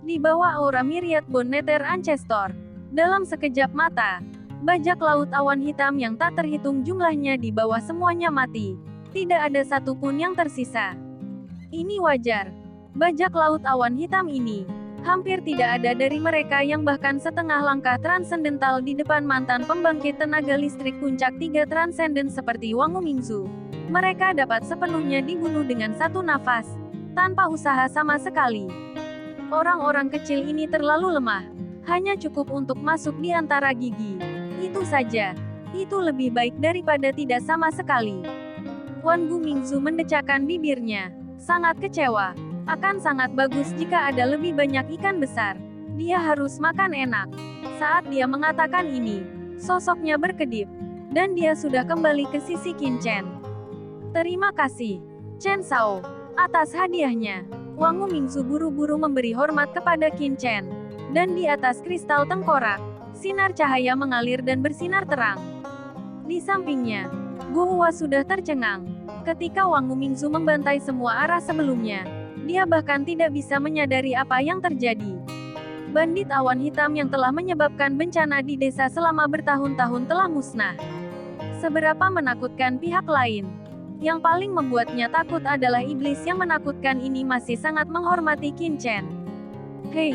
Di bawah aura Myriad Bone Nether Ancestor, dalam sekejap mata, bajak laut awan hitam yang tak terhitung jumlahnya di bawah semuanya mati. Tidak ada satupun yang tersisa. Ini wajar. Bajak laut awan hitam ini, hampir tidak ada dari mereka yang bahkan setengah langkah transendental di depan mantan pembangkit tenaga listrik puncak 3 transenden seperti Wangu Mingzu. Mereka dapat sepenuhnya dibunuh dengan satu nafas, tanpa usaha sama sekali. Orang-orang kecil ini terlalu lemah, hanya cukup untuk masuk di antara gigi. Itu saja. Itu lebih baik daripada tidak sama sekali. Wangu Mingzu mendecakkan bibirnya, sangat kecewa. Akan sangat bagus jika ada lebih banyak ikan besar. Dia harus makan enak. Saat dia mengatakan ini, sosoknya berkedip, dan dia sudah kembali ke sisi Qin Chen. Terima kasih, Chen Shao, atas hadiahnya. Wangu Mingzu buru-buru memberi hormat kepada Qin Chen. Dan di atas kristal tengkorak, sinar cahaya mengalir dan bersinar terang. Di sampingnya, Gu Hua sudah tercengang. Ketika Wangu Mingzu membantai semua arah sebelumnya, dia bahkan tidak bisa menyadari apa yang terjadi. Bandit awan hitam yang telah menyebabkan bencana di desa selama bertahun-tahun telah musnah. Seberapa menakutkan pihak lain. Yang paling membuatnya takut adalah iblis yang menakutkan ini masih sangat menghormati Qin Chen. Hei,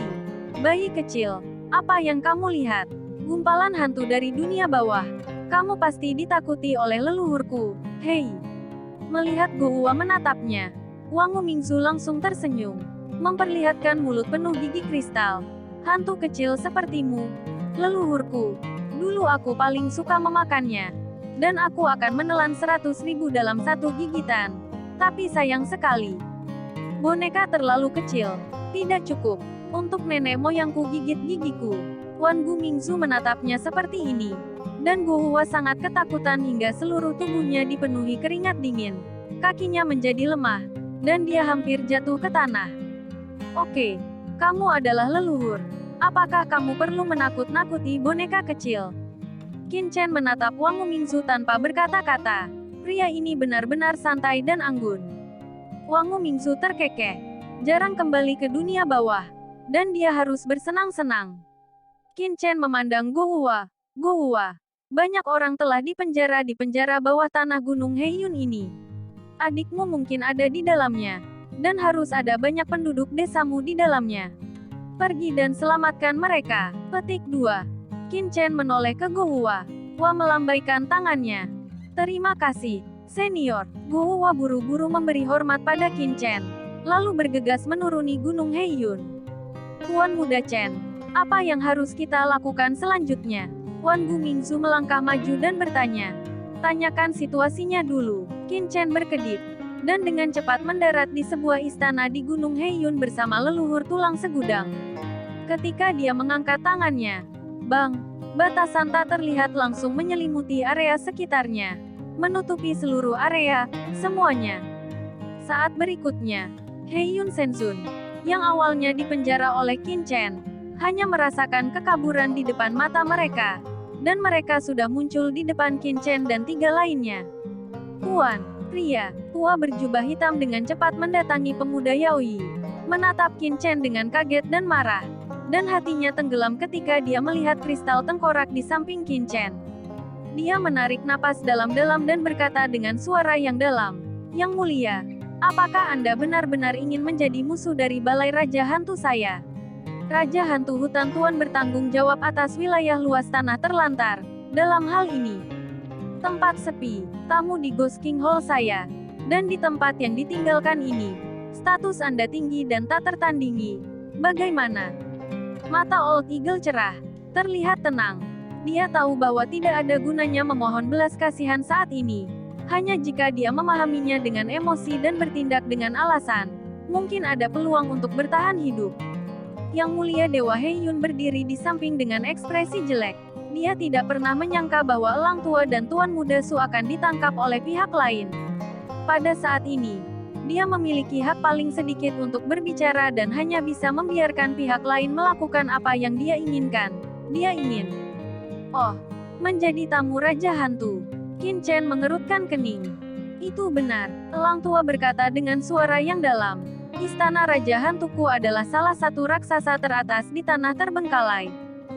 bayi kecil, apa yang kamu lihat? Gumpalan hantu dari dunia bawah. Kamu pasti ditakuti oleh leluhurku. Hei. Melihat Gu Hua menatapnya, Wangu Mingzu langsung tersenyum, memperlihatkan mulut penuh gigi kristal. Hantu kecil sepertimu, leluhurku. Dulu aku paling suka memakannya. Dan aku akan menelan 100.000 dalam satu gigitan. Tapi sayang sekali. Boneka terlalu kecil. Tidak cukup untuk nenek moyangku gigit gigiku. Wangu Mingzu menatapnya seperti ini. Dan Gu Hua sangat ketakutan hingga seluruh tubuhnya dipenuhi keringat dingin. Kakinya menjadi lemah. Dan dia hampir jatuh ke tanah. Oke, kamu adalah leluhur. Apakah kamu perlu menakut-nakuti boneka kecil? Qin Chen menatap Wangu Mingzu tanpa berkata-kata. Pria ini benar-benar santai dan anggun. Wangu Mingzu terkekeh. Jarang kembali ke dunia bawah. Dan dia harus bersenang-senang. Qin Chen memandang Gu Hua. Gu Hua, banyak orang telah dipenjara di penjara bawah tanah Gunung Heiyun ini. Adikmu mungkin ada di dalamnya. Dan harus ada banyak penduduk desamu di dalamnya. Pergi dan selamatkan mereka. Petik 2. Qin Chen menoleh ke Gu Hua. Hua melambaikan tangannya. Terima kasih, senior. Gu Hua buru-buru memberi hormat pada Qin Chen. Lalu bergegas menuruni Gunung Heiyun. Tuan Muda Chen, apa yang harus kita lakukan selanjutnya? Wangu Mingzu melangkah maju dan bertanya. Tanyakan situasinya dulu. Qin Chen berkedip, dan dengan cepat mendarat di sebuah istana di Gunung Heiyun bersama leluhur tulang segudang. Ketika dia mengangkat tangannya, bang, batasan tak terlihat langsung menyelimuti area sekitarnya, menutupi seluruh area, semuanya. Saat berikutnya, Heiyun Shenzun, yang awalnya dipenjara oleh Qin Chen, hanya merasakan kekaburan di depan mata mereka. Dan mereka sudah muncul di depan Qin Chen dan 3 lainnya. Tuan, pria tua berjubah hitam dengan cepat mendatangi pemuda Yaoi. Menatap Qin Chen dengan kaget dan marah. Dan hatinya tenggelam ketika dia melihat kristal tengkorak di samping Qin Chen. Dia menarik napas dalam-dalam dan berkata dengan suara yang dalam. Yang mulia, apakah Anda benar-benar ingin menjadi musuh dari Balai Raja Hantu saya? Raja Hantu Hutan Tuan bertanggung jawab atas wilayah luas tanah terlantar. Dalam hal ini, tempat sepi, tamu di Ghost King Hall saya, dan di tempat yang ditinggalkan ini, status Anda tinggi dan tak tertandingi. Bagaimana? Mata Old Eagle cerah, terlihat tenang. Dia tahu bahwa tidak ada gunanya memohon belas kasihan saat ini. Hanya jika dia memahaminya dengan emosi dan bertindak dengan alasan, mungkin ada peluang untuk bertahan hidup. Yang mulia Dewa Heiyun berdiri di samping dengan ekspresi jelek. Dia tidak pernah menyangka bahwa Elang Tua dan Tuan Muda Su akan ditangkap oleh pihak lain. Pada saat ini, dia memiliki hak paling sedikit untuk berbicara dan hanya bisa membiarkan pihak lain melakukan apa yang dia inginkan. Dia ingin, menjadi tamu Raja Hantu. Qin Chen mengerutkan kening. Itu benar, Elang Tua berkata dengan suara yang dalam. Istana Raja Hantuku adalah salah satu raksasa teratas di tanah terbengkalai.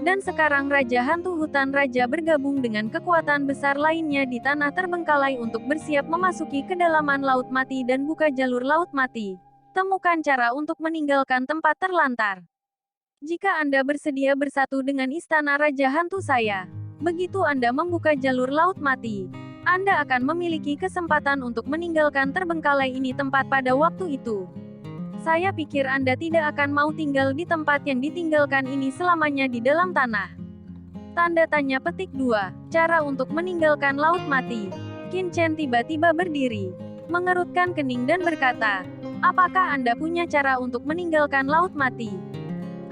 Dan sekarang Raja Hantu Hutan Raja bergabung dengan kekuatan besar lainnya di tanah terbengkalai untuk bersiap memasuki kedalaman Laut Mati dan buka jalur Laut Mati. Temukan cara untuk meninggalkan tempat terlantar. Jika Anda bersedia bersatu dengan Istana Raja Hantu saya, begitu Anda membuka jalur Laut Mati, Anda akan memiliki kesempatan untuk meninggalkan terbengkalai ini tempat pada waktu itu. Saya pikir Anda tidak akan mau tinggal di tempat yang ditinggalkan ini selamanya di dalam tanah. Tanda tanya petik 2. Cara untuk meninggalkan Laut Mati. Qin Chen tiba-tiba berdiri, mengerutkan kening dan berkata, apakah Anda punya cara untuk meninggalkan Laut Mati?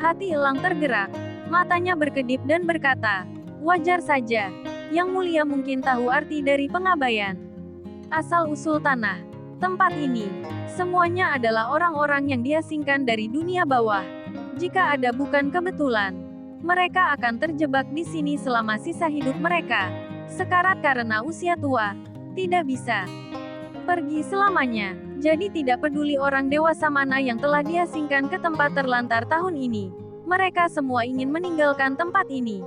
Hati Elang tergerak, matanya berkedip dan berkata, wajar saja. Yang mulia mungkin tahu arti dari pengabaian. Asal-usul tanah. Tempat ini, semuanya adalah orang-orang yang diasingkan dari dunia bawah. Jika ada bukan kebetulan, mereka akan terjebak di sini selama sisa hidup mereka. Sekarat karena usia tua, tidak bisa pergi selamanya. Jadi tidak peduli orang dewasa mana yang telah diasingkan ke tempat terlantar tahun ini. Mereka semua ingin meninggalkan tempat ini.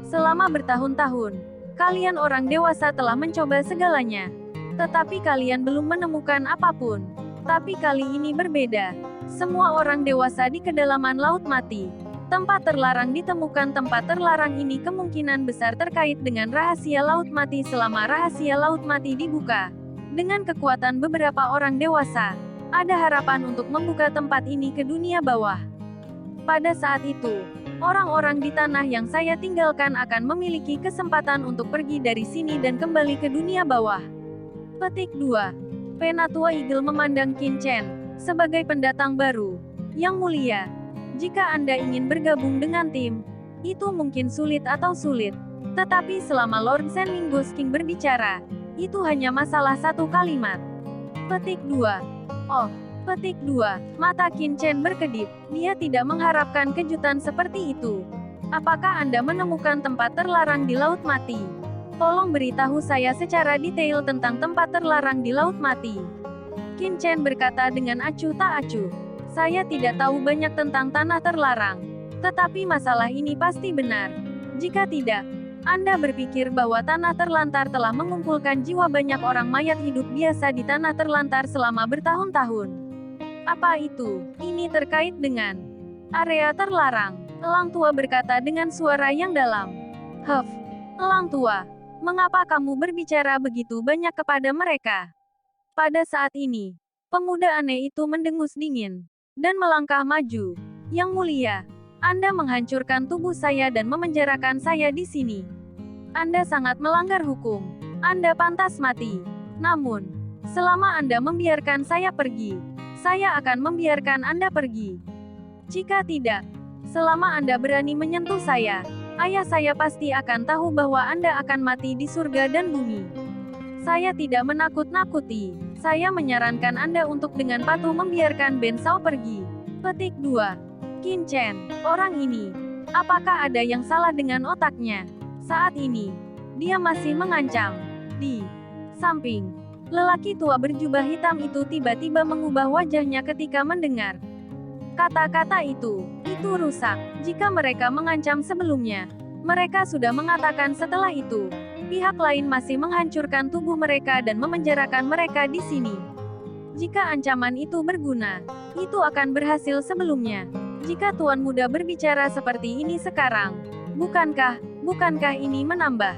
Selama bertahun-tahun, kalian orang dewasa telah mencoba segalanya. Tetapi kalian belum menemukan apapun. Tapi kali ini berbeda. Semua orang dewasa di kedalaman Laut Mati. Tempat terlarang ditemukan. Tempat terlarang ini kemungkinan besar terkait dengan rahasia Laut Mati. Selama rahasia Laut Mati dibuka dengan kekuatan beberapa orang dewasa, ada harapan untuk membuka tempat ini ke dunia bawah. Pada saat itu, orang-orang di tanah yang saya tinggalkan akan memiliki kesempatan untuk pergi dari sini dan kembali ke dunia bawah. Petik 2. Penatua Eagle memandang Qin Chen sebagai pendatang baru. Yang mulia, jika Anda ingin bergabung dengan tim, itu mungkin sulit atau sulit. Tetapi selama Lord Shenling Ghost King berbicara, itu hanya masalah satu kalimat. Petik 2. Oh, petik 2. Mata Qin Chen berkedip. Dia tidak mengharapkan kejutan seperti itu. Apakah Anda menemukan tempat terlarang di Laut Mati? Tolong beritahu saya secara detail tentang tempat terlarang di Laut Mati. Qin Chen berkata dengan acuh tak acuh. Saya tidak tahu banyak tentang tanah terlarang. Tetapi masalah ini pasti benar. Jika tidak, Anda berpikir bahwa tanah terlantar telah mengumpulkan jiwa banyak orang mayat hidup biasa di tanah terlantar selama bertahun-tahun. Apa itu? Ini terkait dengan area terlarang. Elang tua berkata dengan suara yang dalam. Huff, Elang tua. Mengapa kamu berbicara begitu banyak kepada mereka? Pada saat ini, pemuda aneh itu mendengus dingin dan melangkah maju. Yang mulia, Anda menghancurkan tubuh saya dan memenjarakan saya di sini. Anda sangat melanggar hukum. Anda pantas mati. Namun, selama Anda membiarkan saya pergi, saya akan membiarkan Anda pergi. Jika tidak, selama Anda berani menyentuh saya, ayah saya pasti akan tahu bahwa Anda akan mati di surga dan bumi. Saya tidak menakut-nakuti. Saya menyarankan Anda untuk dengan patuh membiarkan Ben Shao pergi. Petik 2. Qin Chen, orang ini, apakah ada yang salah dengan otaknya? Saat ini, dia masih mengancam. Di samping, lelaki tua berjubah hitam itu tiba-tiba mengubah wajahnya ketika mendengar kata-kata itu rusak. Jika mereka mengancam sebelumnya, mereka sudah mengatakan setelah itu. Pihak lain masih menghancurkan tubuh mereka dan memenjarakan mereka di sini. Jika ancaman itu berguna, itu akan berhasil sebelumnya. Jika Tuan Muda berbicara seperti ini sekarang, bukankah ini menambah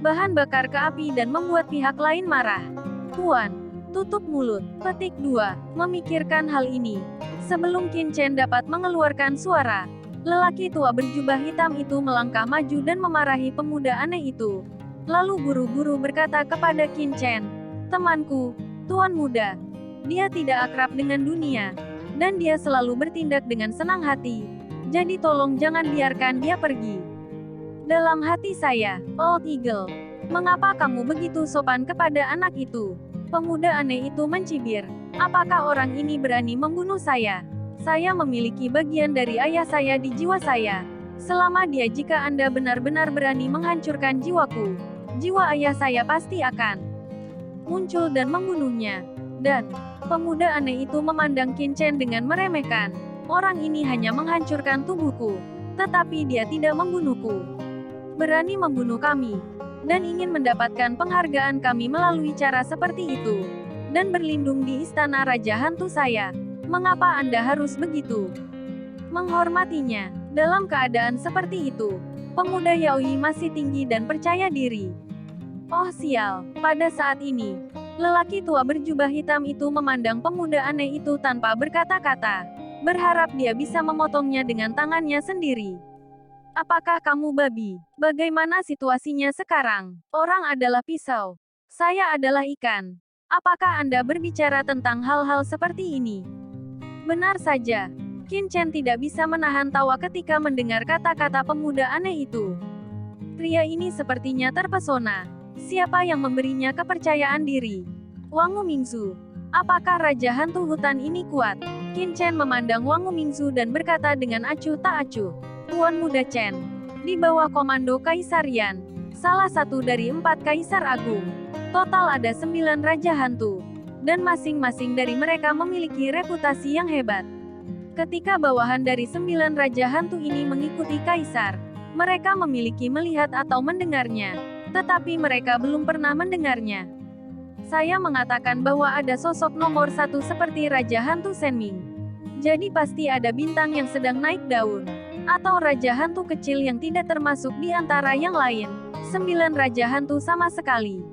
bahan bakar ke api dan membuat pihak lain marah? Tuan, tutup mulut. Petik 2. Memikirkan hal ini. Sebelum Qin Chen dapat mengeluarkan suara, lelaki tua berjubah hitam itu melangkah maju dan memarahi pemuda aneh itu. Lalu buru-buru berkata kepada Qin Chen, temanku, Tuan Muda, dia tidak akrab dengan dunia, dan dia selalu bertindak dengan senang hati. Jadi tolong jangan biarkan dia pergi. Dalam hati saya, Old Eagle, mengapa kamu begitu sopan kepada anak itu? Pemuda aneh itu mencibir. Apakah orang ini berani membunuh saya? Saya memiliki bagian dari ayah saya di jiwa saya. Selama dia, jika Anda benar-benar berani menghancurkan jiwaku, jiwa ayah saya pasti akan muncul dan membunuhnya. Dan Pemuda aneh itu memandang Qin Chen dengan meremehkan. Orang ini hanya menghancurkan tubuhku, tetapi dia tidak membunuhku. Berani membunuh kami, dan ingin mendapatkan penghargaan kami melalui cara seperti itu, dan berlindung di istana Raja Hantu saya. Mengapa Anda harus begitu menghormatinya? Dalam keadaan seperti itu, pemuda Yaoi masih tinggi dan percaya diri. Oh sial, pada saat ini, lelaki tua berjubah hitam itu memandang pemuda aneh itu tanpa berkata-kata, berharap dia bisa memotongnya dengan tangannya sendiri. Apakah kamu babi? Bagaimana situasinya sekarang? Orang adalah pisau. Saya adalah ikan. Apakah Anda berbicara tentang hal-hal seperti ini? Benar saja. Qin Chen tidak bisa menahan tawa ketika mendengar kata-kata pemuda aneh itu. Pria ini sepertinya terpesona. Siapa yang memberinya kepercayaan diri? Wang Mingzu. Apakah Raja Hantu Hutan ini kuat? Qin Chen memandang Wang Mingzu dan berkata dengan acuh tak acuh. Tuan Muda Chen. Di bawah komando Kaisar Yan. Salah satu dari 4 Kaisar Agung. Total ada 9 Raja Hantu. Dan masing-masing dari mereka memiliki reputasi yang hebat. Ketika bawahan dari 9 Raja Hantu ini mengikuti Kaisar, mereka memiliki melihat atau mendengarnya. Tetapi mereka belum pernah mendengarnya. Saya mengatakan bahwa ada sosok nomor 1 seperti Raja Hantu Senming. Jadi pasti ada bintang yang sedang naik daun. Atau Raja Hantu kecil yang tidak termasuk di antara yang lain. 9 Raja Hantu sama sekali.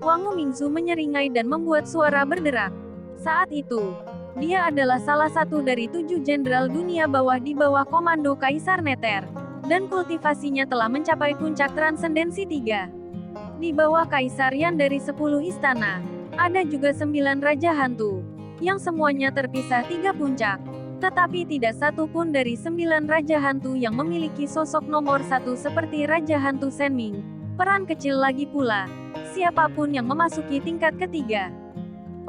Wang Mingzu menyeringai dan membuat suara berderak. Saat itu, dia adalah salah satu dari 7 jenderal dunia bawah di bawah komando Kaisar Nether. Dan kultivasinya telah mencapai puncak transendensi 3. Di bawah Kaisar Yan dari 10 istana, ada juga 9 Raja Hantu, yang semuanya terpisah 3 puncak. Tetapi tidak satu pun dari 9 Raja Hantu yang memiliki sosok nomor 1 seperti Raja Hantu Senming. Peran kecil lagi pula, siapapun yang memasuki tingkat ketiga.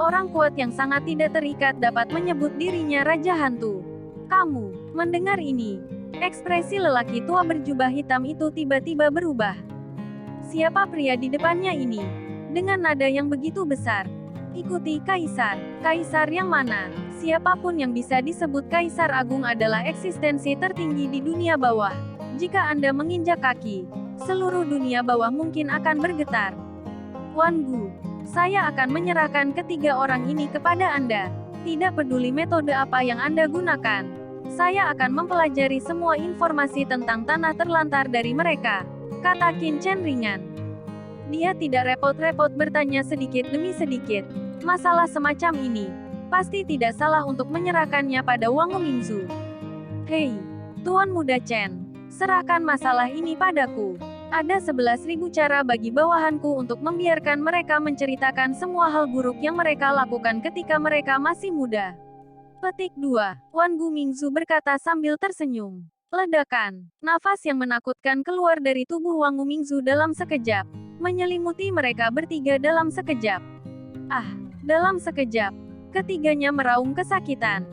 Orang kuat yang sangat tidak terikat dapat menyebut dirinya Raja Hantu. Kamu mendengar ini? Ekspresi lelaki tua berjubah hitam itu tiba-tiba berubah. Siapa pria di depannya ini? Dengan nada yang begitu besar. Ikuti Kaisar. Kaisar yang mana? Siapapun yang bisa disebut Kaisar Agung adalah eksistensi tertinggi di dunia bawah. Jika Anda menginjak kaki, seluruh dunia bawah mungkin akan bergetar. Wan Gu, saya akan menyerahkan ketiga orang ini kepada Anda. Tidak peduli metode apa yang Anda gunakan. Saya akan mempelajari semua informasi tentang tanah terlantar dari mereka, kata Qin Chen ringan. Dia tidak repot-repot bertanya sedikit demi sedikit. Masalah semacam ini, pasti tidak salah untuk menyerahkannya pada Wang Mingzu. Hei, Tuan Muda Chen, serahkan masalah ini padaku. Ada 11.000 cara bagi bawahanku untuk membiarkan mereka menceritakan semua hal buruk yang mereka lakukan ketika mereka masih muda. Petik 2. Wan Gu Mingzu berkata sambil tersenyum. Ledakan. Nafas yang menakutkan keluar dari tubuh Wang Mingzu dalam sekejap. Menyelimuti mereka bertiga dalam sekejap. Ah, dalam sekejap. Ketiganya meraung kesakitan.